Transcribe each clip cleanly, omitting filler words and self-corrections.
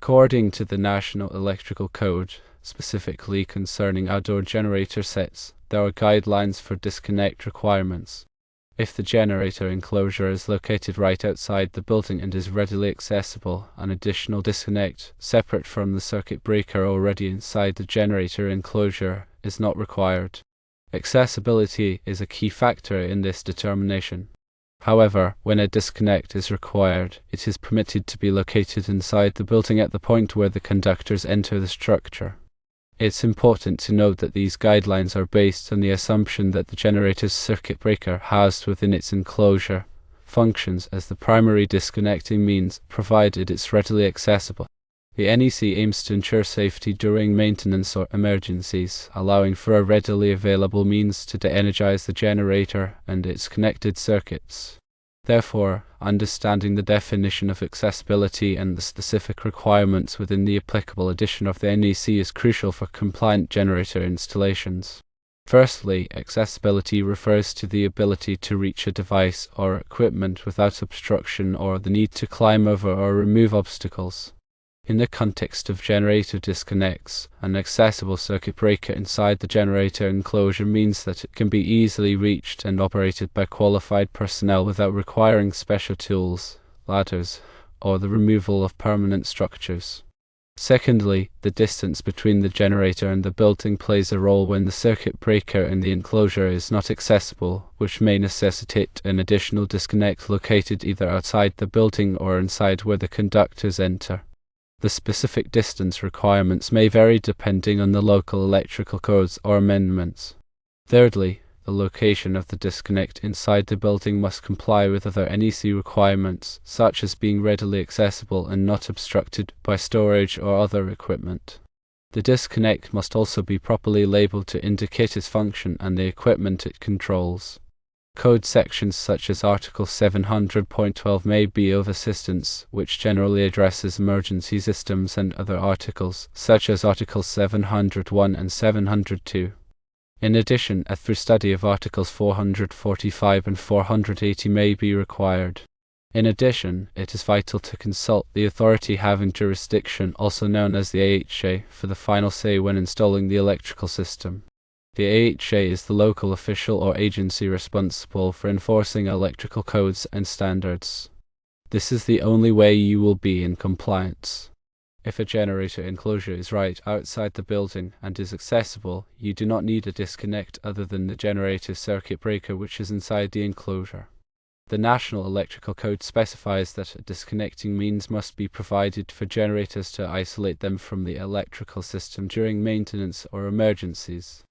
According to the National Electrical Code, specifically concerning outdoor generator sets, there are guidelines for disconnect requirements. If the generator enclosure is located right outside the building and is readily accessible, an additional disconnect, separate from the circuit breaker already inside the generator enclosure, is not required. Accessibility is a key factor in this determination. However, when a disconnect is required, it is permitted to be located inside the building at the point where the conductors enter the structure. It's important to note that these guidelines are based on the assumption that the generator's circuit breaker housed within its enclosure functions as the primary disconnecting means, provided it's readily accessible. The NEC aims to ensure safety during maintenance or emergencies, allowing for a readily available means to de-energize the generator and its connected circuits. Therefore, understanding the definition of accessibility and the specific requirements within the applicable edition of the NEC is crucial for compliant generator installations. Firstly, accessibility refers to the ability to reach a device or equipment without obstruction or the need to climb over or remove obstacles. In the context of generator disconnects, an accessible circuit breaker inside the generator enclosure means that it can be easily reached and operated by qualified personnel without requiring special tools, ladders, or the removal of permanent structures. Secondly, the distance between the generator and the building plays a role when the circuit breaker in the enclosure is not accessible, which may necessitate an additional disconnect located either outside the building or inside where the conductors enter. The specific distance requirements may vary depending on the local electrical codes or amendments. Thirdly, the location of the disconnect inside the building must comply with other NEC requirements, such as being readily accessible and not obstructed by storage or other equipment. The disconnect must also be properly labeled to indicate its function and the equipment it controls. Code sections such as Article 700.12 may be of assistance, which generally addresses emergency systems, and other articles, such as Articles 701 and 702. In addition, a thorough study of Articles 445 and 480 may be required. In addition, it is vital to consult the authority having jurisdiction, also known as the AHA, for the final say when installing the electrical system. The AHA is the local official or agency responsible for enforcing electrical codes and standards. This is the only way you will be in compliance. If a generator enclosure is right outside the building and is accessible, you do not need a disconnect other than the generator circuit breaker which is inside the enclosure. The National Electrical Code specifies that a disconnecting means must be provided for generators to isolate them from the electrical system during maintenance or emergencies.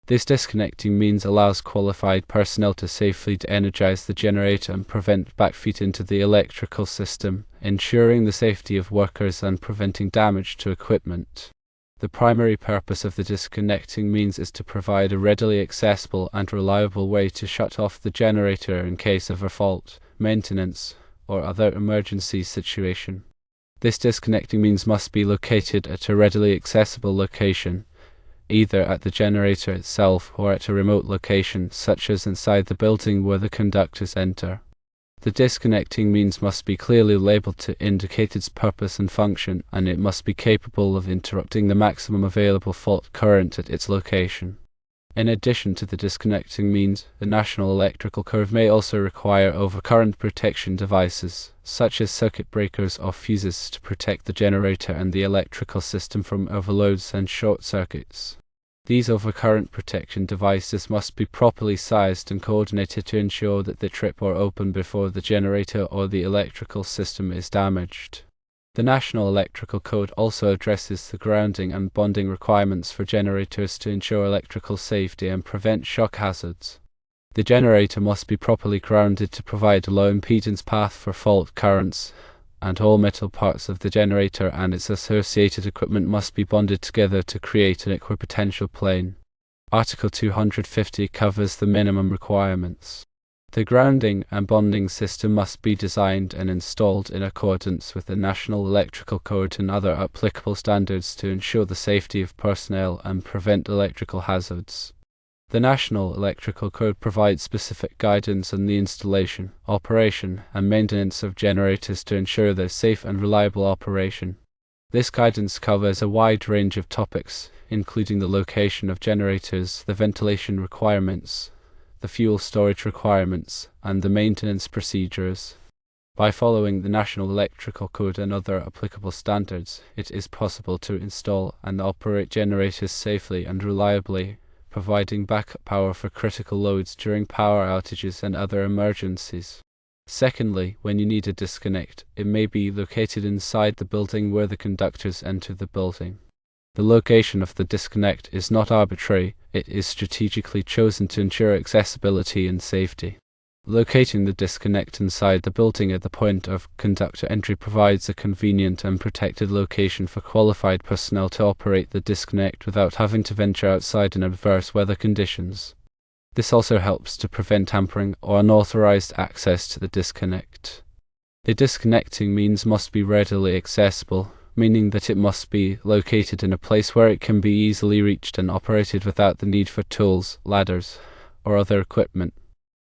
This disconnecting means allows qualified personnel to safely de-energize the generator and prevent backfeed into the electrical system, ensuring the safety of workers and preventing damage to equipment. The primary purpose of the disconnecting means is to provide a readily accessible and reliable way to shut off the generator in case of a fault, maintenance, or other emergency situation. This disconnecting means must be located at a readily accessible location, either at the generator itself or at a remote location, such as inside the building where the conductors enter. The disconnecting means must be clearly labeled to indicate its purpose and function, and it must be capable of interrupting the maximum available fault current at its location. In addition to the disconnecting means, the National Electrical Code may also require overcurrent protection devices, such as circuit breakers or fuses, to protect the generator and the electrical system from overloads and short circuits. These overcurrent protection devices must be properly sized and coordinated to ensure that they trip or open before the generator or the electrical system is damaged. The National Electrical Code also addresses the grounding and bonding requirements for generators to ensure electrical safety and prevent shock hazards. The generator must be properly grounded to provide a low impedance path for fault currents, and all metal parts of the generator and its associated equipment must be bonded together to create an equipotential plane. Article 250 covers the minimum requirements. The grounding and bonding system must be designed and installed in accordance with the National Electrical Code and other applicable standards to ensure the safety of personnel and prevent electrical hazards. The National Electrical Code provides specific guidance on the installation, operation, and maintenance of generators to ensure their safe and reliable operation. This guidance covers a wide range of topics, including the location of generators, the ventilation requirements, the fuel storage requirements, and the maintenance procedures. By following the National Electrical Code and other applicable standards, it is possible to install and operate generators safely and reliably, providing backup power for critical loads during power outages and other emergencies. Secondly, when you need a disconnect, it may be located inside the building where the conductors enter the building. The location of the disconnect is not arbitrary, it is strategically chosen to ensure accessibility and safety. Locating the disconnect inside the building at the point of conductor entry provides a convenient and protected location for qualified personnel to operate the disconnect without having to venture outside in adverse weather conditions. This also helps to prevent tampering or unauthorized access to the disconnect. The disconnecting means must be readily accessible, meaning that it must be located in a place where it can be easily reached and operated without the need for tools, ladders, or other equipment.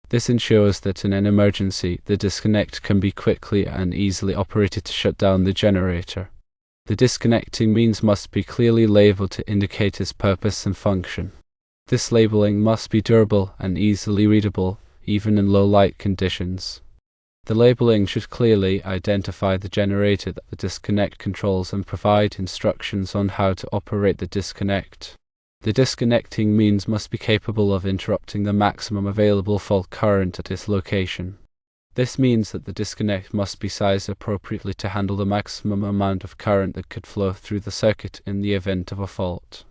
This ensures that in an emergency, the disconnect can be quickly and easily operated to shut down the generator. The disconnecting means must be clearly labeled to indicate its purpose and function. This labeling must be durable and easily readable, even in low light conditions. The labeling should clearly identify the generator that the disconnect controls and provide instructions on how to operate the disconnect. The disconnecting means must be capable of interrupting the maximum available fault current at its location. This means that the disconnect must be sized appropriately to handle the maximum amount of current that could flow through the circuit in the event of a fault.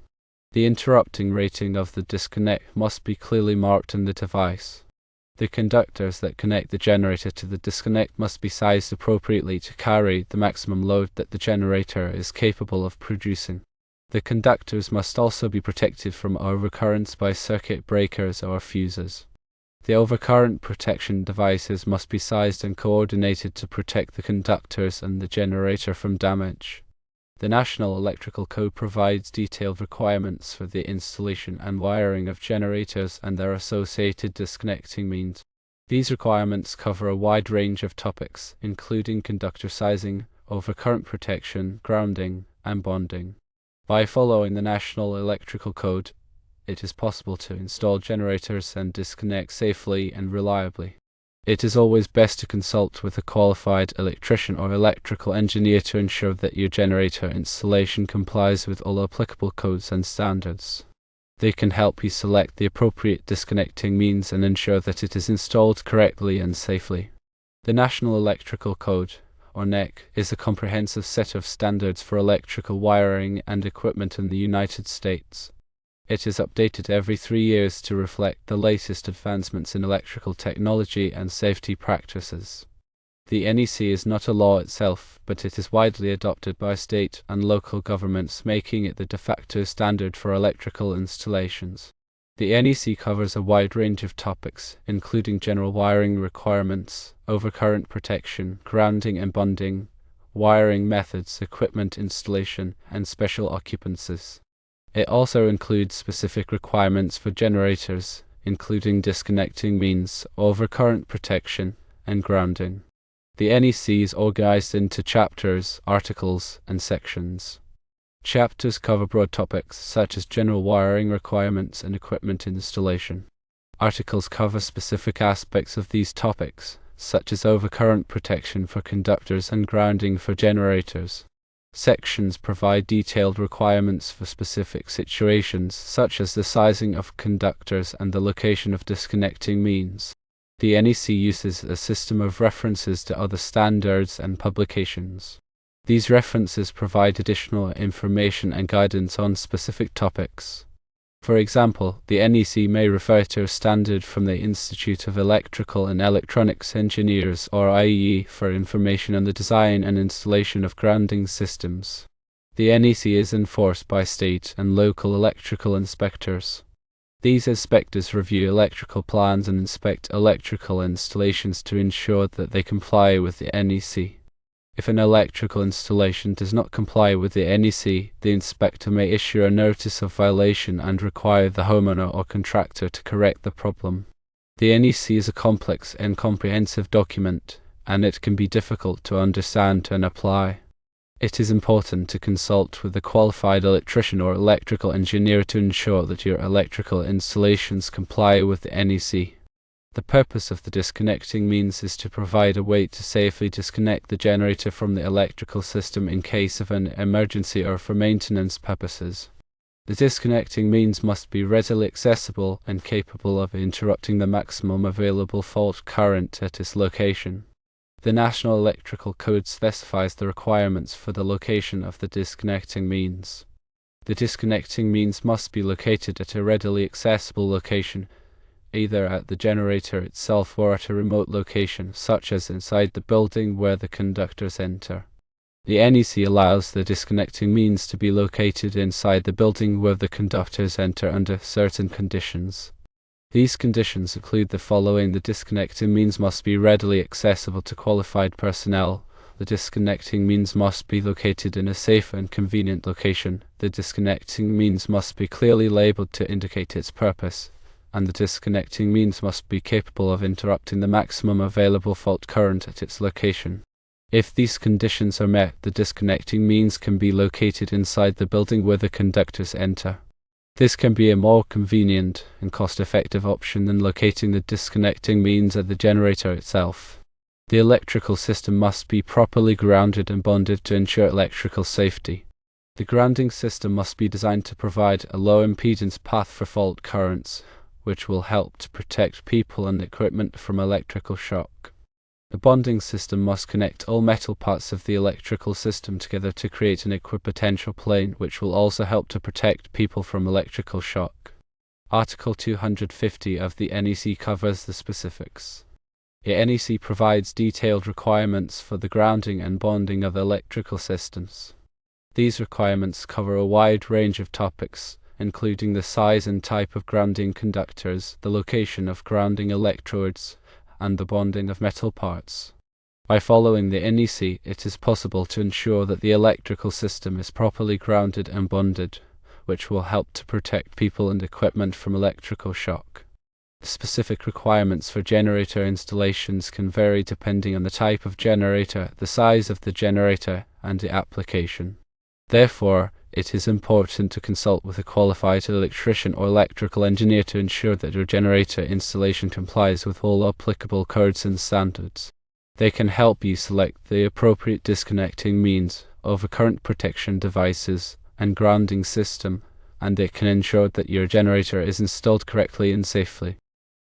The interrupting rating of the disconnect must be clearly marked in the device. The conductors that connect the generator to the disconnect must be sized appropriately to carry the maximum load that the generator is capable of producing. The conductors must also be protected from overcurrents by circuit breakers or fuses. The overcurrent protection devices must be sized and coordinated to protect the conductors and the generator from damage. The National Electrical Code provides detailed requirements for the installation and wiring of generators and their associated disconnecting means. These requirements cover a wide range of topics, including conductor sizing, overcurrent protection, grounding, and bonding. By following the National Electrical Code, it is possible to install generators and disconnect safely and reliably. It is always best to consult with a qualified electrician or electrical engineer to ensure that your generator installation complies with all applicable codes and standards. They can help you select the appropriate disconnecting means and ensure that it is installed correctly and safely. The National Electrical Code, or NEC, is a comprehensive set of standards for electrical wiring and equipment in the United States. It is updated every 3 years to reflect the latest advancements in electrical technology and safety practices. The NEC is not a law itself, but it is widely adopted by state and local governments, making it the de facto standard for electrical installations. The NEC covers a wide range of topics, including general wiring requirements, overcurrent protection, grounding and bonding, wiring methods, equipment installation, and special occupancies. It also includes specific requirements for generators, including disconnecting means, overcurrent protection, and grounding. The NEC is organized into chapters, articles, and sections. Chapters cover broad topics such as general wiring requirements and equipment installation. Articles cover specific aspects of these topics, such as overcurrent protection for conductors and grounding for generators. Sections provide detailed requirements for specific situations, such as the sizing of conductors and the location of disconnecting means. The NEC uses a system of references to other standards and publications. These references provide additional information and guidance on specific topics. For example, the NEC may refer to a standard from the Institute of Electrical and Electronics Engineers, or IEE, for information on the design and installation of grounding systems. The NEC is enforced by state and local electrical inspectors. These inspectors review electrical plans and inspect electrical installations to ensure that they comply with the NEC. If an electrical installation does not comply with the NEC, the inspector may issue a notice of violation and require the homeowner or contractor to correct the problem. The NEC is a complex and comprehensive document, and it can be difficult to understand and apply. It is important to consult with a qualified electrician or electrical engineer to ensure that your electrical installations comply with the NEC. The purpose of the disconnecting means is to provide a way to safely disconnect the generator from the electrical system in case of an emergency or for maintenance purposes. The disconnecting means must be readily accessible and capable of interrupting the maximum available fault current at its location. The National Electrical Code specifies the requirements for the location of the disconnecting means. The disconnecting means must be located at a readily accessible location, either at the generator itself or at a remote location, such as inside the building where the conductors enter. The NEC allows the disconnecting means to be located inside the building where the conductors enter under certain conditions. These conditions include the following: the disconnecting means must be readily accessible to qualified personnel. The disconnecting means must be located in a safe and convenient location. The disconnecting means must be clearly labeled to indicate its purpose. And the disconnecting means must be capable of interrupting the maximum available fault current at its location. If these conditions are met, the disconnecting means can be located inside the building where the conductors enter. This can be a more convenient and cost-effective option than locating the disconnecting means at the generator itself. The electrical system must be properly grounded and bonded to ensure electrical safety. The grounding system must be designed to provide a low impedance path for fault currents, which will help to protect people and equipment from electrical shock. The bonding system must connect all metal parts of the electrical system together to create an equipotential plane, which will also help to protect people from electrical shock. Article 250 of the NEC covers the specifics. The NEC provides detailed requirements for the grounding and bonding of electrical systems. These requirements cover a wide range of topics, including the size and type of grounding conductors, the location of grounding electrodes, and the bonding of metal parts. By following the NEC, it is possible to ensure that the electrical system is properly grounded and bonded, which will help to protect people and equipment from electrical shock. The specific requirements for generator installations can vary depending on the type of generator, the size of the generator, and the application. Therefore, it is important to consult with a qualified electrician or electrical engineer to ensure that your generator installation complies with all applicable codes and standards. They can help you select the appropriate disconnecting means, overcurrent protection devices, and grounding system, and it can ensure that your generator is installed correctly and safely.